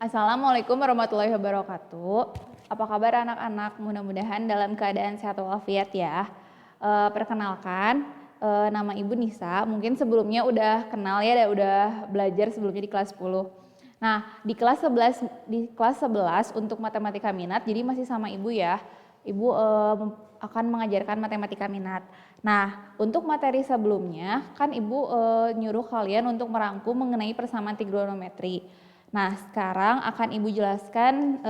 Assalamualaikum warahmatullahi wabarakatuh. Apa kabar anak-anak? Mudah-mudahan dalam keadaan sehat walafiat ya. Perkenalkan, nama Ibu Nisa. Mungkin sebelumnya udah kenal ya, udah belajar sebelumnya di kelas 10. Nah, di kelas 11 untuk matematika minat, jadi masih sama Ibu ya. Ibu akan mengajarkan matematika minat. Nah, untuk materi sebelumnya kan Ibu nyuruh kalian untuk merangkum mengenai persamaan trigonometri. Nah, sekarang akan Ibu jelaskan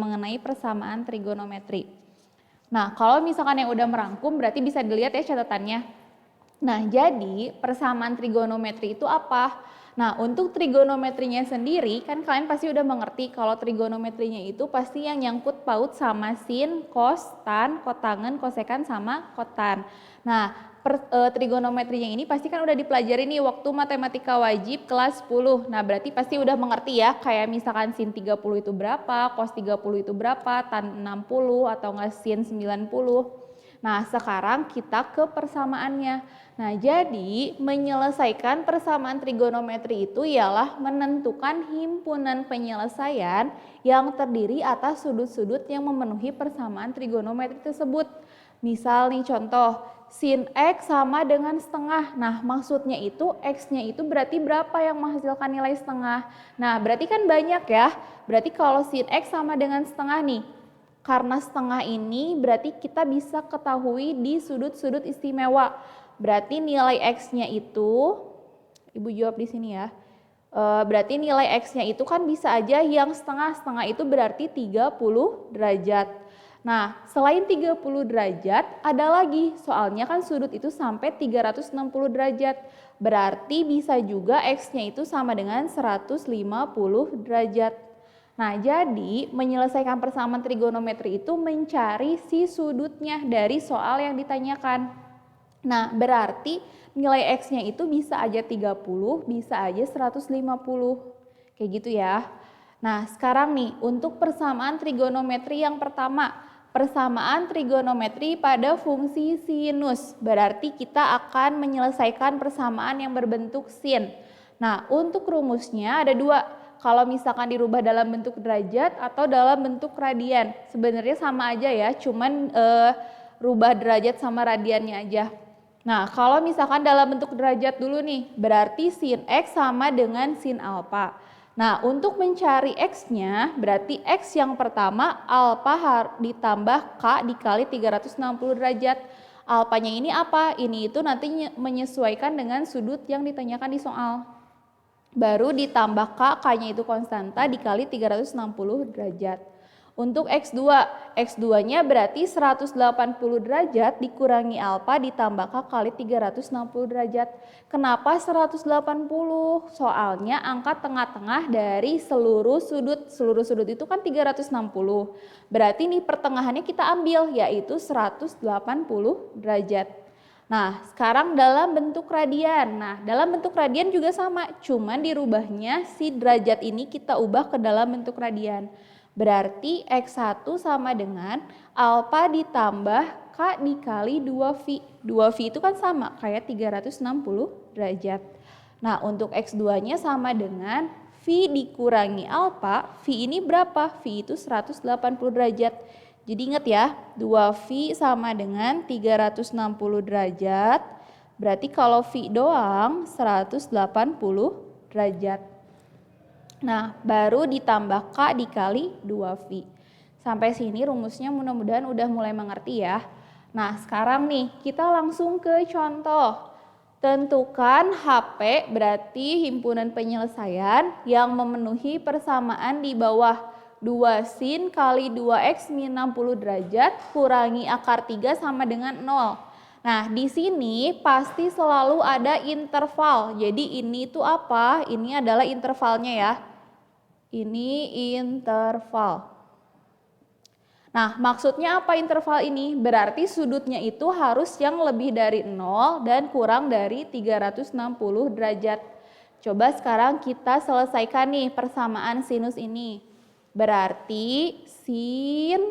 mengenai persamaan trigonometri. Nah, kalau misalkan yang udah merangkum berarti bisa dilihat ya catatannya. Nah, jadi persamaan trigonometri itu apa? Nah, untuk trigonometrinya sendiri kan kalian pasti udah mengerti kalau trigonometrinya itu pasti yang nyangkut paut sama sin, cos, tan, kotangen, kosekan sama kotan. Nah, trigonometrinya ini pasti kan udah dipelajari nih waktu matematika wajib kelas 10. Nah, berarti pasti udah mengerti ya, kayak misalkan sin 30 itu berapa, cos 30 itu berapa, tan 60 atau enggak sin 90. Nah, sekarang kita ke persamaannya. Nah, jadi menyelesaikan persamaan trigonometri itu ialah menentukan himpunan penyelesaian yang terdiri atas sudut-sudut yang memenuhi persamaan trigonometri tersebut. Misal nih contoh, sin X sama dengan setengah. Nah, maksudnya itu X-nya itu berarti berapa yang menghasilkan nilai setengah. Nah, berarti kan banyak ya. Berarti kalau sin X sama dengan setengah nih, karena setengah ini berarti kita bisa ketahui di sudut-sudut istimewa. Berarti nilai X-nya itu, Ibu jawab di sini ya. Berarti nilai X-nya itu kan bisa aja yang setengah-setengah itu berarti 30 derajat. Nah, selain 30 derajat, ada lagi. Soalnya kan sudut itu sampai 360 derajat. Berarti bisa juga X-nya itu sama dengan 150 derajat. Nah, jadi menyelesaikan persamaan trigonometri itu mencari si sudutnya dari soal yang ditanyakan. Nah, berarti nilai X-nya itu bisa aja 30, bisa aja 150. Kayak gitu ya. Nah, sekarang nih untuk persamaan trigonometri yang pertama. Persamaan trigonometri pada fungsi sinus. Berarti kita akan menyelesaikan persamaan yang berbentuk sin. Nah, untuk rumusnya ada dua. Kalau misalkan dirubah dalam bentuk derajat atau dalam bentuk radian. Sebenarnya sama aja ya, cuman rubah derajat sama radiannya aja. Nah, kalau misalkan dalam bentuk derajat dulu nih, berarti sin X sama dengan sin alfa. Nah, untuk mencari X-nya, berarti X yang pertama alfa ditambah K dikali 360 derajat. Alfanya ini apa? Ini itu nanti menyesuaikan dengan sudut yang ditanyakan di soal. Baru ditambah K, K-nya itu konstanta dikali 360 derajat. Untuk X2, X2-nya berarti 180 derajat dikurangi alfa ditambah K kali 360 derajat. Kenapa 180? Soalnya angka tengah-tengah dari seluruh sudut. Seluruh sudut itu kan 360. Berarti nih pertengahannya kita ambil yaitu 180 derajat. Nah, sekarang dalam bentuk radian. Nah, dalam bentuk radian juga sama, cuman dirubahnya si derajat ini kita ubah ke dalam bentuk radian. Berarti X1 sama dengan alfa ditambah K dikali 2V. 2V itu kan sama, kayak 360 derajat. Nah, untuk X2-nya sama dengan V dikurangi alfa. V ini berapa? V itu 180 derajat. Jadi ingat ya, 2V sama dengan 360 derajat. Berarti kalau V doang 180 derajat. Nah, baru ditambah K dikali 2V. Sampai sini rumusnya mudah-mudahan udah mulai mengerti ya. Nah, sekarang nih kita langsung ke contoh. Tentukan HP berarti himpunan penyelesaian yang memenuhi persamaan di bawah. 2 sin kali 2x min 60 derajat kurangi akar 3 sama dengan 0. Nah, di sini pasti selalu ada interval. Jadi ini itu apa? Ini adalah intervalnya ya. Ini interval. Nah, maksudnya apa interval ini? Berarti sudutnya itu harus yang lebih dari 0 dan kurang dari 360 derajat. Coba sekarang kita selesaikan nih persamaan sinus ini. Berarti sin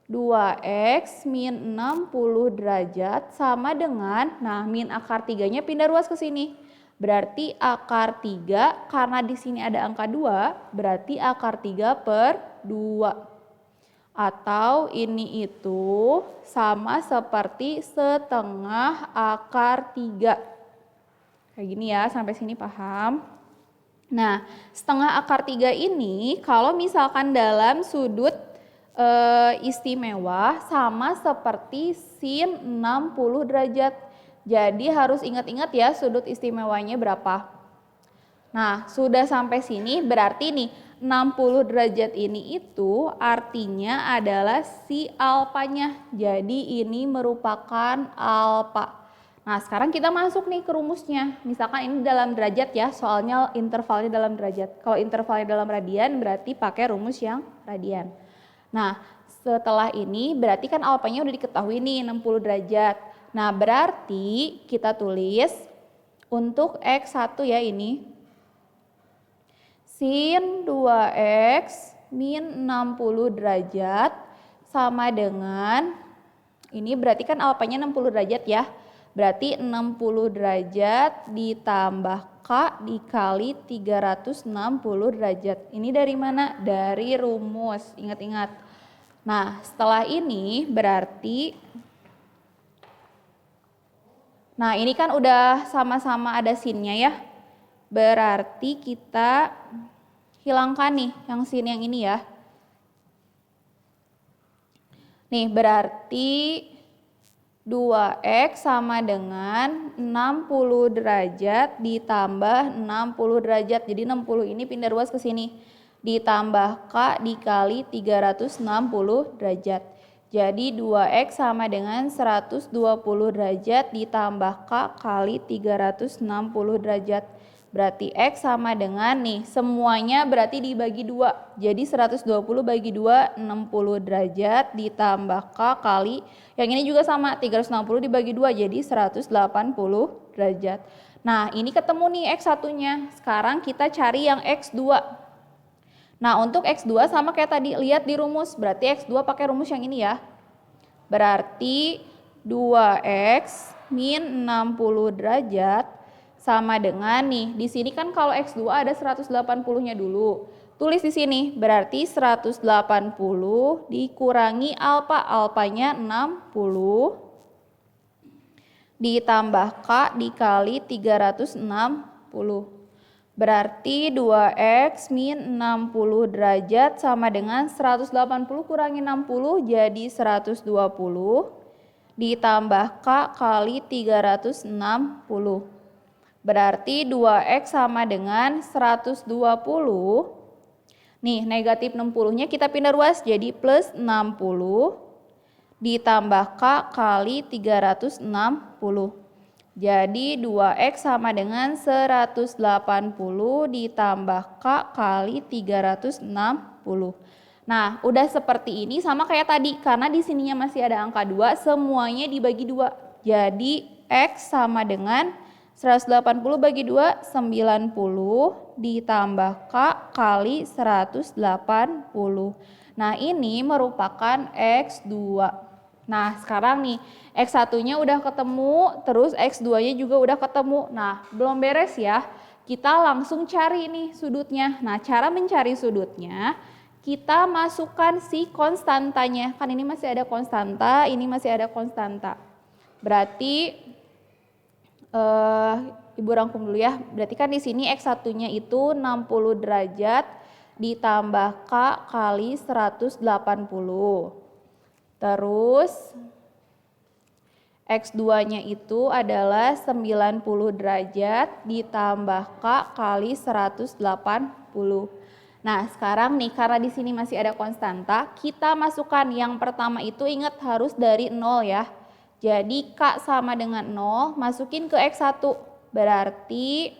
2x min 60 derajat sama dengan, nah min akar 3-nya pindah ruas ke sini. Berarti akar 3, karena di sini ada angka 2, berarti akar 3 per 2. Atau ini itu sama seperti setengah akar 3. Kayak gini ya, sampai sini paham? Nah, setengah akar 3 ini kalau misalkan dalam sudut istimewa sama seperti sin 60 derajat. Jadi harus ingat-ingat ya sudut istimewanya berapa. Nah, sudah sampai sini berarti nih 60 derajat ini itu artinya adalah si alfanya. Jadi ini merupakan alfa. Nah, sekarang kita masuk nih ke rumusnya. Misalkan ini dalam derajat ya, soalnya intervalnya dalam derajat. Kalau intervalnya dalam radian berarti pakai rumus yang radian. Nah, setelah ini berarti kan alfanya udah diketahui nih 60 derajat. Nah, berarti kita tulis untuk X1 ya ini. Sin 2X min 60 derajat sama dengan, ini berarti kan alfanya 60 derajat ya. Berarti 60 derajat ditambah K dikali 360 derajat. Ini dari mana? Dari rumus, ingat-ingat. Nah, setelah ini berarti, nah ini kan udah sama-sama ada sinnya ya. Berarti kita hilangkan nih yang sin yang ini ya. Nih berarti 2X sama dengan 60 derajat ditambah 60 derajat. Jadi 60 ini pindah ruas ke sini. Ditambah K dikali 360 derajat. Jadi 2X sama dengan 120 derajat ditambah K kali 360 derajat. Berarti X sama dengan nih semuanya berarti dibagi 2. Jadi 120 bagi 2 60 derajat ditambah K kali yang ini juga sama 360 dibagi 2 jadi 180 derajat. Nah, ini ketemu nih X1-nya. Sekarang kita cari yang X2. Nah, untuk X2 sama kayak tadi, lihat di rumus. Berarti X2 pakai rumus yang ini ya. Berarti 2X min 60 derajat sama dengan nih, di sini kan kalau X2 ada 180-nya dulu. Tulis di sini, berarti 180 dikurangi alfa, alfanya 60 ditambah K dikali 360. Berarti 2X min 60 derajat sama dengan 180 kurangi 60 jadi 120 ditambah K kali 360. Berarti 2X sama dengan 120. Nih negatif 60-nya kita pindah ruas jadi plus 60 ditambah K kali 360. Jadi 2X sama dengan 180 ditambah K kali 360. Nah udah seperti ini sama kayak tadi karena di sininya masih ada angka 2 semuanya dibagi 2. Jadi X sama dengan 180 bagi 2, 90 ditambah K kali 180. Nah ini merupakan X2. Nah sekarang nih X1-nya udah ketemu, terus X2-nya juga udah ketemu. Nah belum beres ya, kita langsung cari nih sudutnya. Nah cara mencari sudutnya, kita masukkan si konstantanya. Kan ini masih ada konstanta, ini masih ada konstanta. Berarti Ibu rangkum dulu ya. Berarti kan di sini X1-nya itu 60 derajat ditambah K kali 180. Terus X2-nya itu adalah 90 derajat ditambah K kali 180. Nah, sekarang nih karena di sini masih ada konstanta, kita masukkan yang pertama itu ingat harus dari 0 ya. Jadi K sama dengan 0, masukin ke X1. Berarti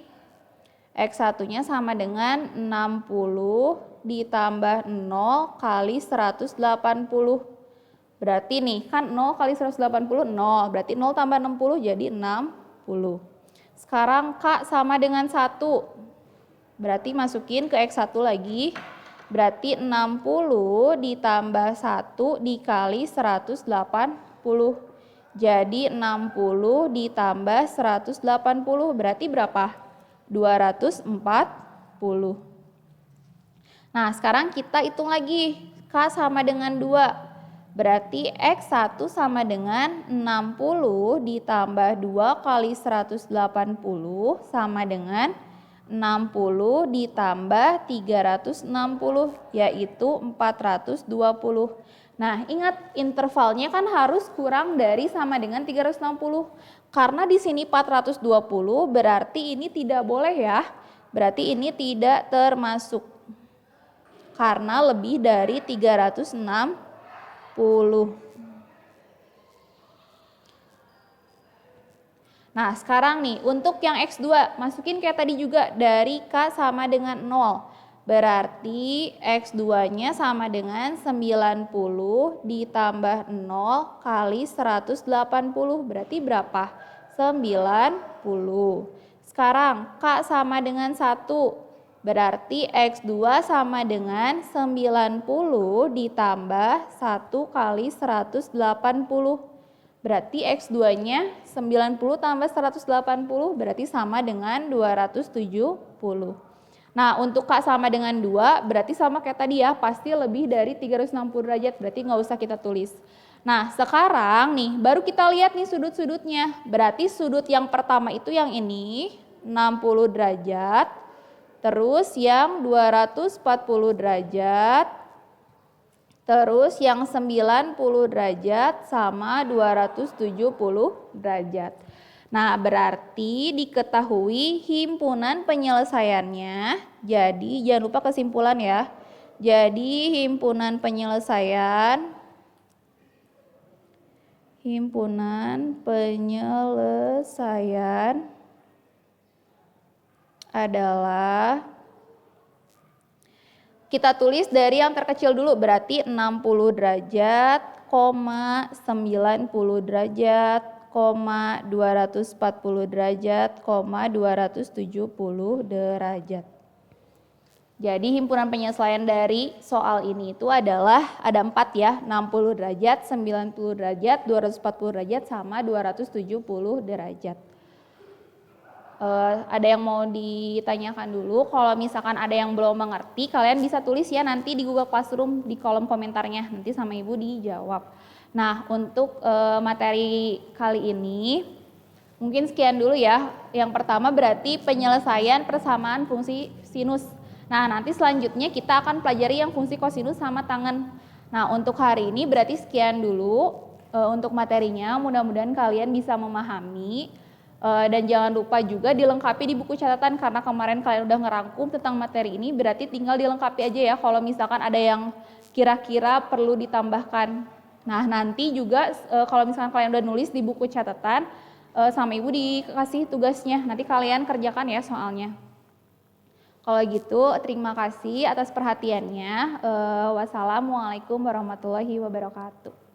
X1-nya sama dengan 60 ditambah 0 kali 180. Berarti nih kan 0 kali 180 0, berarti 0 tambah 60 jadi 60. Sekarang K sama dengan 1. Berarti masukin ke X1 lagi. Berarti 60 ditambah 1 dikali 180. Jadi 60 ditambah 180 berarti berapa? 240. Nah, sekarang kita hitung lagi. K sama dengan 2. Berarti X1 sama dengan 60 ditambah 2 kali 180 sama dengan 60 ditambah 360 yaitu 420. Nah, ingat intervalnya kan harus kurang dari sama dengan 360. Karena di sini 420 berarti ini tidak boleh ya. Berarti ini tidak termasuk. Karena lebih dari 360. Nah, sekarang nih untuk yang X2 masukin kayak tadi juga dari K sama dengan 0. Berarti X2-nya sama dengan 90 ditambah 0 kali 180. Berarti berapa? 90. Sekarang K sama dengan 1. Berarti X2 sama dengan 90 ditambah 1 kali 180. Berarti X2-nya 90 tambah 180 berarti sama dengan 270. Nah, untuk K sama dengan 2 berarti sama kayak tadi ya, pasti lebih dari 360 derajat, berarti nggak usah kita tulis. Nah, sekarang nih baru kita lihat nih sudut-sudutnya. Berarti sudut yang pertama itu yang ini 60 derajat. Terus yang 240 derajat, terus yang 90 derajat sama 270 derajat. Nah, berarti diketahui himpunan penyelesaiannya. Jadi jangan lupa kesimpulan ya. Jadi himpunan penyelesaian adalah, kita tulis dari yang terkecil dulu, berarti 60 derajat, 90 derajat, 240 derajat, 270 derajat. Jadi himpunan penyesuaian dari soal ini itu adalah ada 4 ya, 60 derajat, 90 derajat, 240 derajat, sama 270 derajat. Ada yang mau ditanyakan dulu? Kalau misalkan ada yang belum mengerti, kalian bisa tulis ya nanti di Google Classroom di kolom komentarnya, nanti sama Ibu dijawab. Nah, untuk materi kali ini mungkin sekian dulu ya. Yang pertama berarti penyelesaian persamaan fungsi sinus. Nah, nanti selanjutnya kita akan pelajari yang fungsi kosinus sama tangen. Nah, untuk hari ini berarti sekian dulu untuk materinya. Mudah-mudahan kalian bisa memahami. Dan jangan lupa juga dilengkapi di buku catatan karena kemarin kalian udah ngerangkum tentang materi ini, berarti tinggal dilengkapi aja ya kalau misalkan ada yang kira-kira perlu ditambahkan. Nah, nanti juga kalau misalkan kalian udah nulis di buku catatan sama Ibu dikasih tugasnya, nanti kalian kerjakan ya soalnya. Kalau gitu terima kasih atas perhatiannya. Wassalamualaikum warahmatullahi wabarakatuh.